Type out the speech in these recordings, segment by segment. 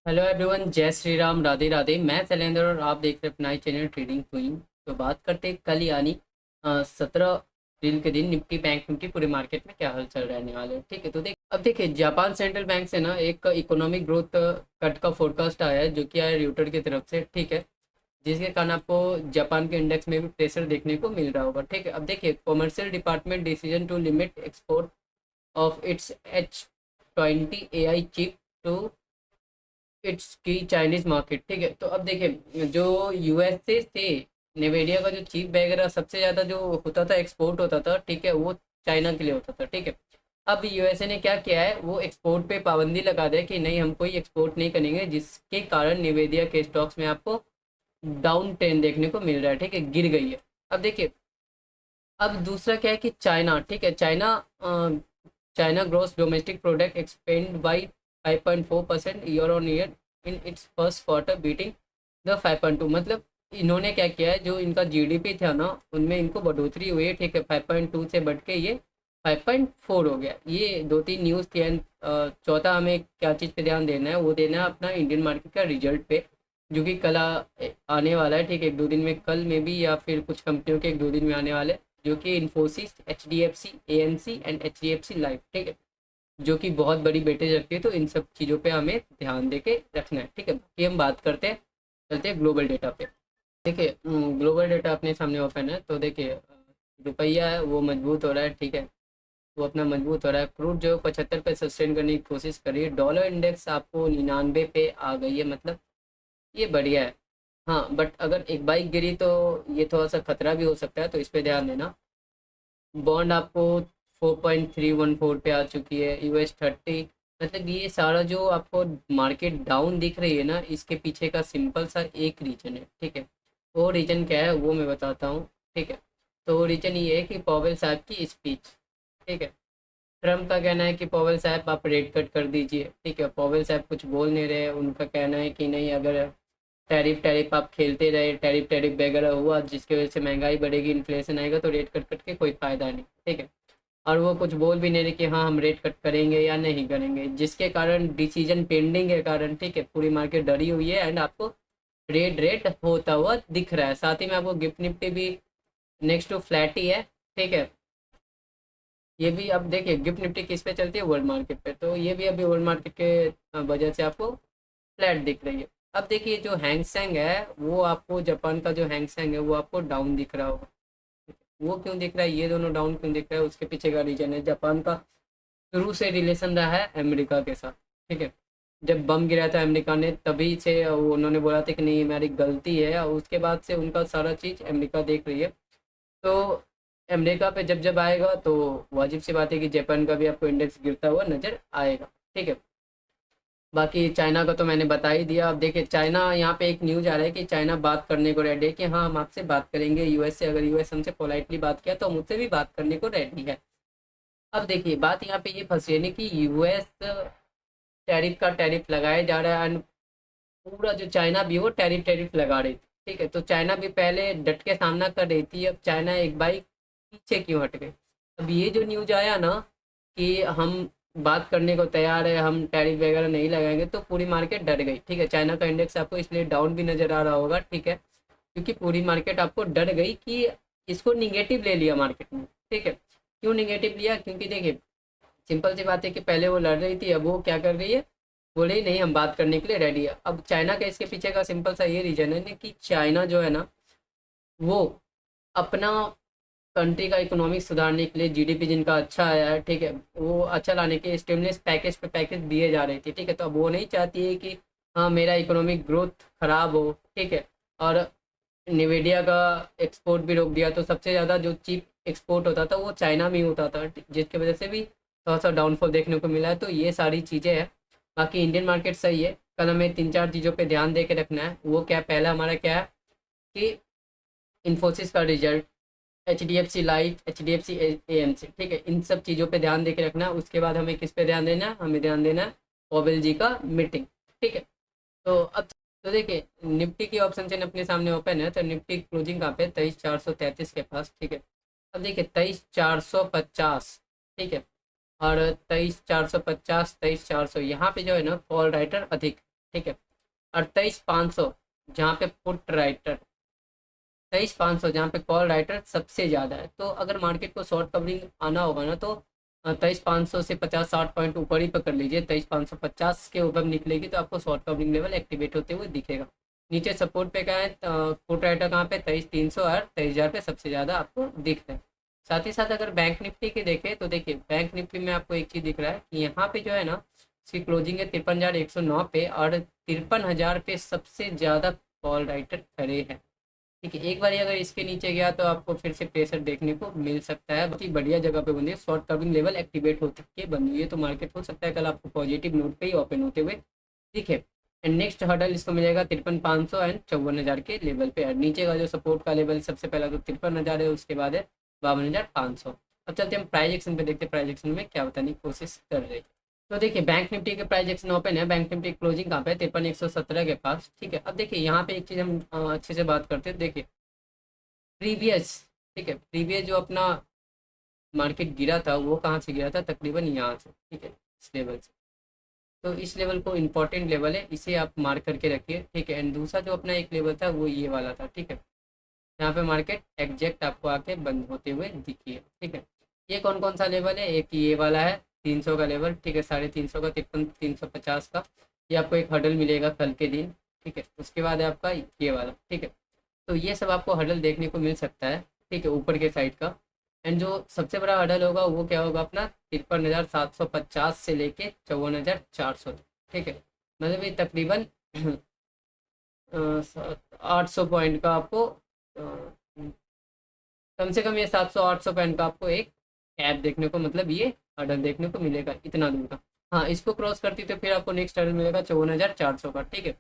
Hello everyone, जय श्री राम, राधे राधे। मैं शैलेंद्र और आप देख रहे हैं अपना चैनल ट्रेडिंग क्वीन। तो बात करते हैं कल यानी 17 अप्रैल के दिन निफ्टी बैंक निफ्टी पूरे मार्केट में क्या हलचल रहने वाले हैं। ठीक है, तो अब देखिए, जापान सेंट्रल बैंक से ना एक इकोनॉमिक ग्रोथ कट का फोरकास्ट आया है, जो कि आया रियूटर की तरफ से। ठीक है, जिसके कारण आपको जापान के इंडेक्स में भी प्रेशर देखने को मिल रहा होगा। ठीक है, अब देखिए, commercial department decision to limit export of its H20 AI chip to its key Chinese market. ठीक है, तो अब देखिए, जो यूएसए से नेवेडिया का जो चीप वगैरह सबसे ज़्यादा जो होता था, एक्सपोर्ट होता था, ठीक है, वो चाइना के लिए होता था। ठीक है, अब यूएसए ने क्या किया है, वो एक्सपोर्ट पे पाबंदी लगा दिया कि नहीं, हम कोई एक्सपोर्ट नहीं करेंगे, जिसके कारण निवेदिया के स्टॉक्स में आपको डाउन ट्रेंड देखने को मिल रहा है। ठीक है, गिर गई है। अब देखिए, अब दूसरा क्या है कि चाइना, ठीक है, China gross domestic product expand by 5.4% year on year in its first quarter, beating the 5.2। मतलब इन्होंने क्या किया है, जो इनका जीडीपी था ना, उनमें इनको बढ़ोतरी हुई है। ठीक है, 5.2 से बढ़ के ये 5.4 हो गया। ये दो तीन न्यूज़ थी। एंड चौथा, हमें क्या चीज़ पे ध्यान देना है, वो देना है अपना इंडियन मार्केट का रिजल्ट पे, जो कि कल आने वाला है। ठीक है, एक दो दिन में, कल में भी, या फिर कुछ कंपनियों के एक दो दिन में आने वाले, जो कि Infosys, HDFC, AMC and HDFC life. ठीक है, जो कि बहुत बड़ी वेटेज रखती है। तो इन सब चीज़ों पे हमें ध्यान दे के रखना है। ठीक है, बाकी हम बात करते हैं, चलते हैं ग्लोबल डेटा पे। देखिए, ग्लोबल डेटा अपने सामने ओपन है। तो देखिए, रुपया है वो मजबूत हो रहा है। ठीक है, वो अपना मजबूत हो रहा है। क्रूड जो 75 पे सस्टेन करने की कोशिश कर रही है। डॉलर इंडेक्स आपको 99 पे आ गई है, मतलब ये बढ़िया है। हाँ, बट अगर एक बाइक गिरी तो ये थोड़ा सा खतरा भी हो सकता है, तो इस पे ध्यान देना। बॉन्ड आपको 4.314 पे आ चुकी है। US 30, मतलब ये सारा जो आपको मार्केट डाउन दिख रही है ना, इसके पीछे का सिंपल सा एक रीजन है। ठीक है, वो रीजन क्या है वो मैं बताता हूँ। ठीक है, तो वो रीजन ये है कि पॉवेल साहब की स्पीच। ठीक है, ट्रम्प का कहना है कि पॉवेल साहब आप रेट कट कर दीजिए। ठीक है, पॉवेल साहब कुछ बोल नहीं रहे। उनका कहना है कि नहीं, अगर टैरिफ टैरिफ आप खेलते रहे, टैरिफ टैरिफ वगैरह हुआ, जिसकी वजह से महंगाई बढ़ेगी, इन्फ्लेशन आएगा, तो रेट कट कट के कोई फ़ायदा नहीं। ठीक है, और वो कुछ बोल भी नहीं रहे कि हाँ हम रेट कट करेंगे या नहीं करेंगे, जिसके कारण डिसीजन पेंडिंग के कारण, ठीक है, पूरी मार्केट डरी हुई है। एंड आपको रेट रेट होता हुआ दिख रहा है। साथ ही में आपको गिफ्ट निफ्टी भी नेक्स्ट टू फ्लैट ही है। ठीक है, ये भी अब देखिए, गिफ्ट निफ्टी किस पे चलती है, वर्ल्ड मार्केट पे, तो ये भी अभी वर्ल्ड मार्केट के वजह से आपको फ्लैट दिख रही है। अब देखिए, जो हैंगसेंग है, वो आपको जापान का जो हैंगसेंग है वो आपको डाउन दिख रहा होगा। वो क्यों दिख रहा है, ये दोनों डाउन क्यों दिख रहा है, उसके पीछे का रीजन है, जापान का शुरू से रिलेशन रहा है अमेरिका के साथ। ठीक है, जब बम गिरा था अमेरिका ने, तभी से उन्होंने बोला था कि नहीं, हमारी गलती है, और उसके बाद से उनका सारा चीज़ अमेरिका देख रही है। तो अमेरिका पे जब जब आएगा, तो वाजिब सी बात है कि जापान का भी आपको इंडेक्स गिरता हुआ नजर आएगा। ठीक है, बाकी चाइना का तो मैंने बता ही दिया। अब देखिए, चाइना, यहाँ पे एक न्यूज आ रहा है कि चाइना बात करने को रेडी है, कि हाँ हम आपसे बात करेंगे यूएस से, अगर यूएस हमसे पोलाइटली बात किया तो मुझसे भी बात करने को रेडी है। अब देखिए, बात यहाँ पे ये फंसी है ना कि यूएस टैरिफ का टैरिफ लगाया जा रहा है, एंड पूरा जो चाइना भी वो टैरिफ टैरिफ लगा रही थी। ठीक है, तो चाइना भी पहले डट के सामना कर रही थी, अब चाइना एक बाई पीछे क्यों हट गई। अब ये जो न्यूज आया ना कि हम बात करने को तैयार है, हम टैरिफ वगैरह नहीं लगाएंगे, तो पूरी मार्केट डर गई। ठीक है, चाइना का इंडेक्स आपको इसलिए डाउन भी नजर आ रहा होगा। ठीक है, क्योंकि पूरी मार्केट आपको डर गई कि इसको निगेटिव ले लिया मार्केट में। ठीक है, क्यों निगेटिव लिया, क्योंकि देखिए, सिंपल सी बात है कि पहले वो लड़ रही थी, अब वो क्या कर रही है, बोल रही नहीं, हम बात करने के लिए रेडी है। अब चाइना का इसके पीछे का सिंपल सा ये रीजन है ना कि चाइना जो है ना, वो अपना कंट्री का इकोनॉमिक सुधारने के लिए, जीडीपी जिनका अच्छा आया है, ठीक है, वो अच्छा लाने के स्टिमुलस पैकेज पे पैकेज दिए जा रहे थे। ठीक है, तो अब वो नहीं चाहती है कि हाँ मेरा इकोनॉमिक ग्रोथ खराब हो। ठीक है, और निवेडिया का एक्सपोर्ट भी रोक दिया, तो सबसे ज़्यादा जो चीप एक्सपोर्ट होता था वो चाइना में ही होता था, जिसकी वजह से भी थोड़ा सा डाउनफॉल देखने को मिला है। तो ये सारी चीज़ें हैं। बाकी इंडियन मार्केट सही है। कल हमें तीन चार चीज़ों पे ध्यान दे के रखना है। वो क्या, पहला हमारा क्या है कि इन्फोसिस का result, HDFC life, HDFC AMC। ठीक है, इन सब चीज़ों पे ध्यान दे के रखना है। उसके बाद हमें किस पे ध्यान देना है, हमें ध्यान देना है पॉवेल जी का मीटिंग। ठीक है, तो अब तो देखिए, निफ्टी की ऑप्शन चेन अपने सामने ओपन है। तो निफ्टी क्लोजिंग कहाँ पे, 23,433 के पास। ठीक है, अब देखिए 23,450। ठीक है, और 23,450, 23,400, यहाँ पे जो है ना, कॉल राइटर अधिक। ठीक है। और 23,500 जहाँ पे पुट राइटर, 23,500 जहाँ पे कॉल राइटर सबसे ज़्यादा है। तो अगर मार्केट को शॉर्ट कवरिंग आना होगा ना, तो 23,500 से 50-60 पॉइंट ऊपर ही पकड़ लीजिए। 23,550 के ऊपर निकलेगी तो आपको शॉर्ट कवरिंग लेवल एक्टिवेट होते हुए दिखेगा। नीचे सपोर्ट पे क्या है, पुट राइटर कहाँ पे 23,300 और 23,000 पे सबसे ज़्यादा आपको दिख रहा है। साथ ही साथ अगर बैंक निफ्टी के देखें तो देखिए बैंक निफ्टी में आपको एक चीज़ दिख रहा है कि यहाँ पे जो है ना, इसकी क्लोजिंग है 53,109 पे, और 53,000 पे सबसे ज़्यादा कॉल राइटर खड़े हैं। ठीक है, एक बार अगर इसके नीचे गया तो आपको फिर से प्रेशर देखने को मिल सकता है। बहुत ही बढ़िया जगह पे बनी है, शॉर्ट कवरिंग लेवल एक्टिवेट हो के बनी हुई है, तो मार्केट हो सकता है कल आपको पॉजिटिव नोट पे ही ओपन होते हुए दिखे। एंड नेक्स्ट हर्डल इसको मिलेगा 53,500 एंड 54,000 के लेवल पे। और नीचे का जो सपोर्ट का लेवल सबसे पहला तो 53,000 है, उसके बाद है 52,500। अब चलते हम प्राइस एक्शन पे, देखते हैं प्राइस एक्शन में क्या बताने की कोशिश कर रहे हैं। तो देखिए बैंक निफ्टी के प्राइस एक्शन ओपन है, बैंक निफ्टी क्लोजिंग कहाँ पे है 53,117 के पास। ठीक है, अब देखिए यहाँ पे एक चीज़ हम अच्छे से बात करते हैं। देखिए प्रीवियस, ठीक है, प्रीवियस जो अपना मार्केट गिरा था वो कहाँ से गिरा था, तकरीबन यहाँ से। ठीक है, इस लेवल से। तो इस लेवल को इम्पोर्टेंट लेवल है, इसे आप मार्क करके रखिए। ठीक है, एंड दूसरा जो अपना एक लेवल था वो ये वाला था। ठीक है, यहाँ पे मार्केट एग्जैक्ट आपको आके बंद होते हुए दिखी है। ठीक है, ये कौन कौन सा लेवल है, एक ये वाला है 300 का लेवल। ठीक है, 350 का, 53,350 का, ये आपको एक हडल मिलेगा कल के दिन। ठीक है, उसके बाद है आपका ये वाला। ठीक है, तो ये सब आपको हडल देखने को मिल सकता है। ठीक है, ऊपर के साइड का। एंड जो सबसे बड़ा हडल होगा वो क्या होगा अपना 53,750 से लेके 54,400। ठीक है, मतलब ये तकरीबन 800 पॉइंट का आपको कम से कम ये 700-800 पॉइंट का आपको एक ऐप देखने को, मतलब ये हडल देखने को मिलेगा इतना दूर का। हाँ, इसको क्रॉस करती तो फिर आपको नेक्स्ट हडल मिलेगा 54,400 का। ठीक है,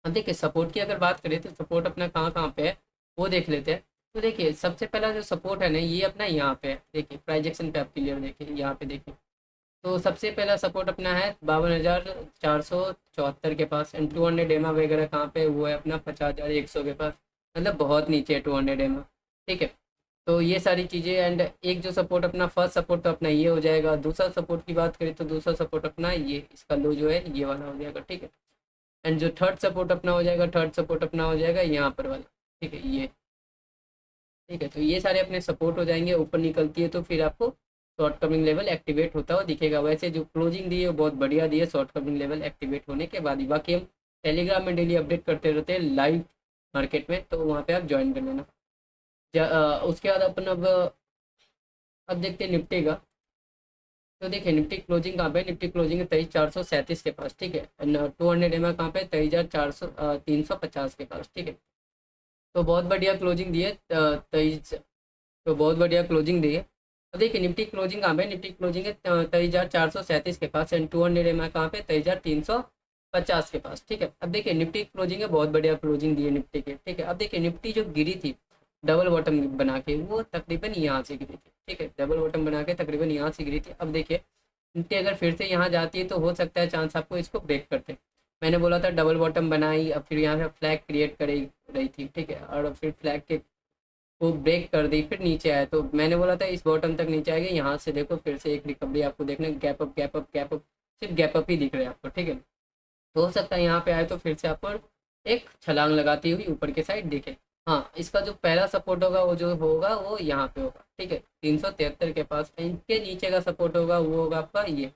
अब देखिए सपोर्ट की अगर बात करें तो सपोर्ट अपना कहाँ कहाँ पे है वो देख लेते हैं। तो देखिए सबसे पहला जो सपोर्ट है ना, ये अपना यहाँ पे है। देखिए प्राइजेक्शन पे आप क्लियर देखिए, यहाँ पे देखिए। तो सबसे पहला सपोर्ट अपना है 52,474 के पास। एंड 200 एमा वगैरह कहाँ पे, वो है अपना 50,100 के पास, मतलब बहुत नीचे है 200 एमा। ठीक है, तो ये सारी चीज़ें। एंड एक जो सपोर्ट अपना फर्स्ट सपोर्ट तो अपना ये हो जाएगा। दूसरा सपोर्ट की बात करें तो दूसरा सपोर्ट अपना ये, इसका लो जो है ये वाला हो जाएगा। ठीक है, एंड जो थर्ड सपोर्ट अपना हो जाएगा, थर्ड सपोर्ट अपना हो जाएगा यहाँ पर वाला। ठीक है, ये। ठीक है, तो ये सारे अपने सपोर्ट हो जाएंगे। ऊपर निकलती है तो फिर आपको शॉर्ट कमिंग लेवल एक्टिवेट होता हुआ दिखेगा। वैसे जो क्लोजिंग दी है वो बहुत बढ़िया दी है शॉर्ट कमिंग लेवल एक्टिवेट होने के बाद ही। बाकी हम टेलीग्राम में डेली अपडेट करते रहते हैं लाइव मार्केट में, तो वहाँ पे आप ज्वाइन कर लेना। उसके बाद अपन अब देखते हैं निफ्टी का। तो देखिए निफ्टी क्लोजिंग कहाँ पे, निफ्टी क्लोजिंग है 23,437 के पास। ठीक है, 200 एम कहाँ पे 23,350 के पास। ठीक है, तो बहुत बढ़िया क्लोजिंग दी है 23, तो बहुत बढ़िया क्लोजिंग दी है। अब देखिए निफ्टी क्लोजिंग कहाँ पे, निफ्टी क्लोजिंग है 23,437 के पास। एंड 200 एम कहाँ पे 23,350 के पास। ठीक है, अब देखिए निफ्टी क्लोजिंग है, बहुत बढ़िया क्लोजिंग दी है निफ्टी के। ठीक है, अब देखिए निफ्टी जो गिरी थी डबल बॉटम बना के, वो तकरीबन यहाँ से गिरी थी। ठीक है, डबल बॉटम बना के तकरीबन यहाँ से गिरी थी। अब देखिए निफ्टी अगर फिर से यहाँ जाती है तो हो सकता है चांस आपको इसको ब्रेक करते। मैंने बोला था डबल बॉटम बनाई, अब फिर यहाँ पे फ्लैग क्रिएट कर रही थी। ठीक है, और फिर फ्लैग के को ब्रेक कर दी, फिर नीचे आया। तो मैंने बोला था इस बॉटम तक नीचे आएगी, यहाँ से देखो फिर से एक रिकवरी आपको देखना, gap up gap up gap up, सिर्फ गैप अप ही दिख रहे हैं आपको। ठीक है, तो हो सकता है यहाँ पे आए तो फिर से आपको एक छलांग लगाती हुई ऊपर के साइड दिखे। हाँ, इसका जो पहला सपोर्ट होगा वो जो होगा वो यहाँ पे होगा। ठीक है, 373 के पास। इनके नीचे का सपोर्ट होगा वो होगा आपका ये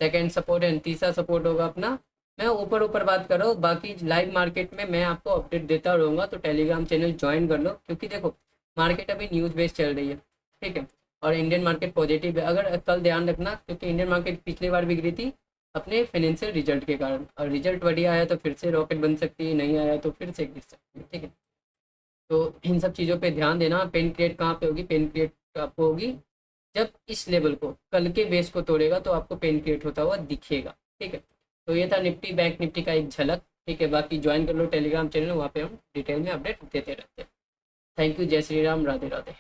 सेकंड सपोर्ट है। तीसरा सपोर्ट होगा अपना, मैं ऊपर ऊपर बात कर रहा हूँ, बाकी लाइव मार्केट में मैं आपको अपडेट देता रहूँगा। तो टेलीग्राम चैनल ज्वाइन कर लो, क्योंकि देखो मार्केट अभी न्यूज़ बेस्ड चल रही है। ठीक है, और इंडियन मार्केट पॉजिटिव है। अगर कल ध्यान रखना, क्योंकि इंडियन मार्केट पिछली बार भी गिरी थी अपने फाइनेंशियल रिजल्ट के कारण, और रिजल्ट बढ़िया आया तो फिर से रॉकेट बन सकती है, नहीं आया तो फिर से गिर सकती है। ठीक है, तो इन सब चीज़ों पे ध्यान देना। पेन क्रिएट कहाँ पे होगी, पेन क्रिएट आपको होगी जब इस लेवल को कल के बेस को तोड़ेगा तो आपको पेन क्रिएट होता हुआ दिखेगा। ठीक है, तो ये था निफ्टी बैंक निफ्टी का एक झलक। ठीक है, बाकी ज्वाइन कर लो टेलीग्राम चैनल, वहाँ पे हम डिटेल में अपडेट देते रहते हैं। थैंक यू, जय श्री राम, राधे राधे।